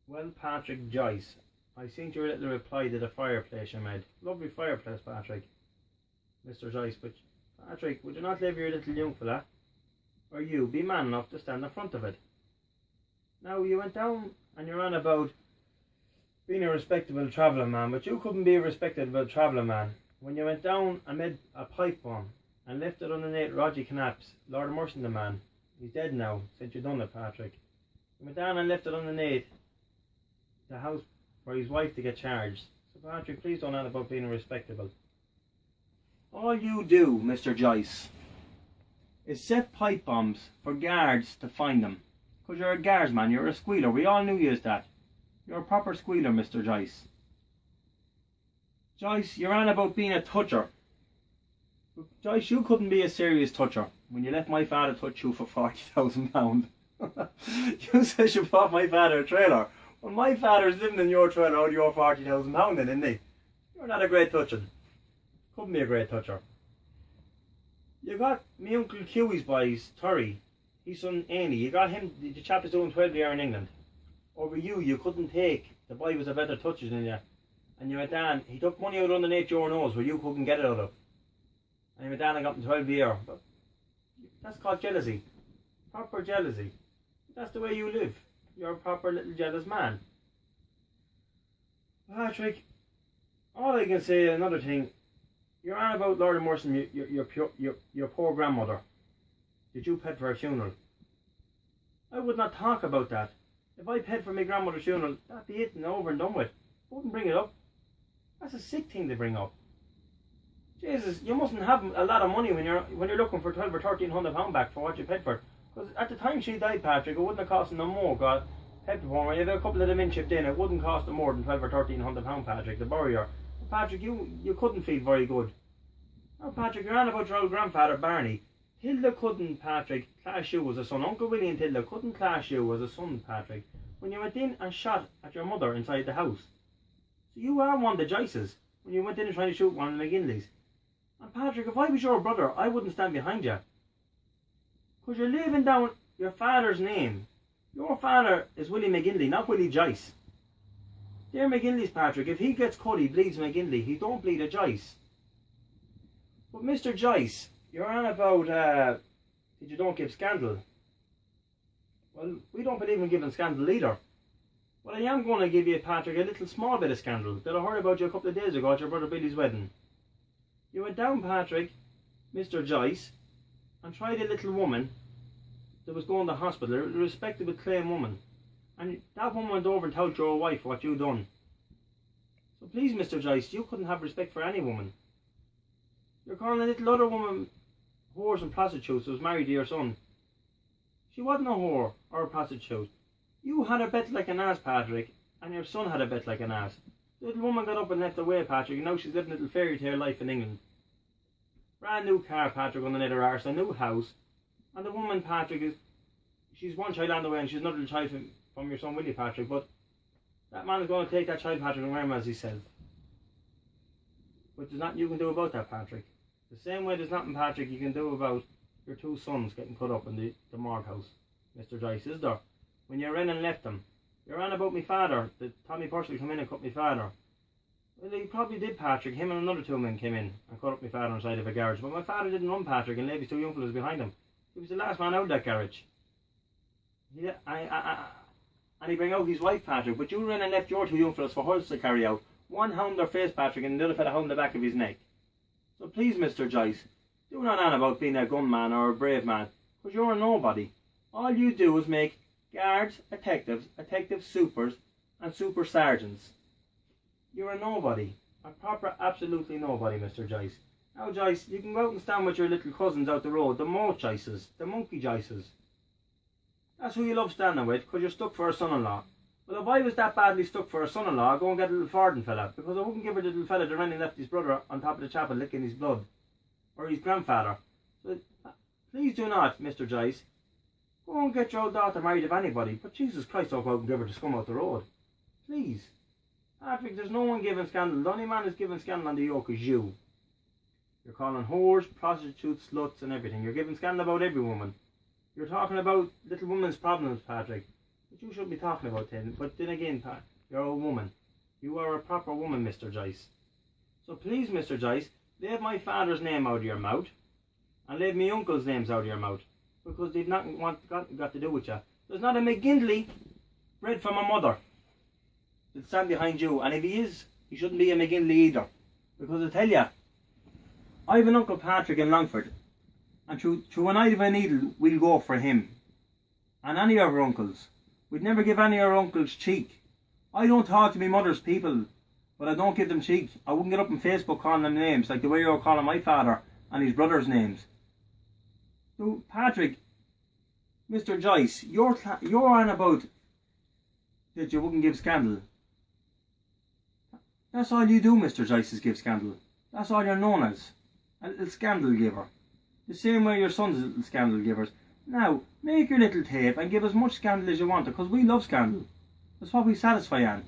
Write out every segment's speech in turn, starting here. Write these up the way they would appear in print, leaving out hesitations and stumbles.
Well, Patrick Joyce, I seen your little reply to the fireplace you made. Lovely fireplace, Patrick. Mr. Joyce, but Patrick, would you not leave your little young fella, or you, be man enough to stand in front of it? Now, you went down and you're on about being a respectable travelling man, but you couldn't be a respectable travelling man when you went down and made a pipe bomb and left it underneath Roger Knapp's, Lord of Mercy, the man. He's dead now, since you done it, Patrick. You went down and left it underneath the house for his wife to get charged. So, Patrick, please don't add about being respectable. All you do, Mr. Joyce, is set pipe bombs for guards to find them. Because you're a guardsman, you're a squealer. We all knew you as that. You're a proper squealer, Mr. Joyce. Joyce, you're on about being a toucher. But Joyce, you couldn't be a serious toucher when you let my father touch you for £40,000. You said you bought my father a trailer. Well, my father's living in your trailer out of your £40,000 then, isn't he? You're not a great toucher. Couldn't be a great toucher. You got me Uncle Huey's boys, Terry, his son ainey. You got him, the chap is doing 12 year in England. Over you couldn't take. The boy was a better toucher than you. And you went down, he took money out underneath your nose where you couldn't get it out of. And you went down and got him 12 year. But that's called jealousy. Proper jealousy. That's the way you live. You're a proper little jealous man. Patrick, all I can say, another thing, you're on about Lord of Mercy, your poor grandmother. Did you pay for her funeral? I would not talk about that. If I paid for my grandmother's funeral, that'd be it and over and done with. I wouldn't bring it up. That's a sick thing to bring up. Jesus, you mustn't have a lot of money when you're looking for 12 or 1300 pound back for what you paid for it. Because at the time she died, Patrick, it wouldn't have cost no more. God, paid for her. You have a couple of them in chipped in. It wouldn't cost them more than 12 or 1300 pound, Patrick, to bury her. But Patrick, you couldn't feel very good. Now, Patrick, you're on about your old grandfather Barney. Hilda couldn't, Patrick, class you as a son. Uncle Willie and Hilda couldn't class you as a son, Patrick, when you went in and shot at your mother inside the house. So you are one of the Joyces when you went in and tried to shoot one of the McGinleys. And Patrick, if I was your brother, I wouldn't stand behind you. Because you're leaving down your father's name. Your father is Willie McGinley, not Willie Joyce. They're McGinley's, Patrick. If he gets cut, he bleeds McGinley. He don't bleed a Joyce. But Mr. Joyce, you're on about that you don't give scandal. Well, we don't believe in giving scandal either. But I am going to give you, Patrick, a little small bit of scandal that I heard about you a couple of days ago at your brother Billy's wedding. You went down, Patrick, Mr. Joyce, and tried a little woman that was going to hospital, a respectable claim woman. And that woman went over and told your wife what you done. So please, Mr. Joyce, you couldn't have respect for any woman. You're calling a little other woman whores and prostitutes who was married to your son. She wasn't a whore or a prostitute. You had a bet like an ass, Patrick, and your son had a bet like an ass. The little woman got up and left away, Patrick, and now she's living a little fairy tale life in England. Brand new car, Patrick, underneath her arse, a new house. And the woman, Patrick, she's one child on the way and she's another child from your son Willie, Patrick, but that man is going to take that child, Patrick, and rear him as himself. But there's nothing you can do about that, Patrick. The same way there's nothing, Patrick, you can do about your two sons getting cut up in the morgue house, Mr. Joyce, is there? When you're in and left them. You're on about my father, that Tommy Purcell come in and cut my father. Well, he probably did, Patrick. Him and another two men came in and cut up my father inside of a garage. But my father didn't run, Patrick, and left his two young fellas behind him. He was the last man out of that garage. And he bring out his wife, Patrick, but you ran and left your two young fellas for hers to carry out. One hound their face, Patrick, and the other fella hound the back of his neck. So please, Mr. Joyce, do not on about being a gunman or a brave man, because you're a nobody. All you do is make guards, detectives, detective supers, and super sergeants. You're a nobody. A proper, absolutely nobody, Mr. Joyce. Now, Joyce, you can go out and stand with your little cousins out the road, the Moat Joyces, the Monkey Joyces. That's who you love standing with, because you're stuck for a son-in-law. Well, if I was that badly stuck for a son-in-law, I'd go and get a little Forden fella, because I wouldn't give her the little fella that ran and left his brother on top of the chapel licking his blood. Or his grandfather. So, please do not, Mr. Joyce. Go and get your old daughter married if anybody, but Jesus Christ, don't go out and give her to scum out the road. Please. Patrick, there's no one giving scandal. The only man who's giving scandal on the yoke is you. You're calling whores, prostitutes, sluts and everything. You're giving scandal about every woman. You're talking about little women's problems, Patrick. But you shouldn't be talking about that. But then again, Pat, you're a woman. You are a proper woman, Mr. Joyce. So please, Mr. Joyce, leave my father's name out of your mouth. And leave my uncle's names out of your mouth. Because they've not got to do with you. There's not a McGinley bred from a mother that stand behind you. And if he is, he shouldn't be a McGinley either. Because I tell you, I have an Uncle Patrick in Longford. And through an eye of a needle, we'll go for him. And any of our uncles. We'd never give any of our uncles cheek. I don't talk to my mother's people, but I don't give them cheek. I wouldn't get up on Facebook calling them names, like the way you're calling my father and his brother's names. So, Patrick, Mr. Joyce, you're on about that you wouldn't give scandal. That's all you do, Mr. Joyce, is give scandal. That's all you're known as. A little scandal giver. The same way your son's little scandal givers. Now, make your little tape and give as much scandal as you want, because we love scandal. That's what we satisfy on.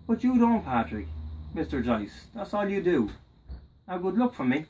But you don't, Patrick, Mr. Joyce. That's all you do. Now, good luck for me.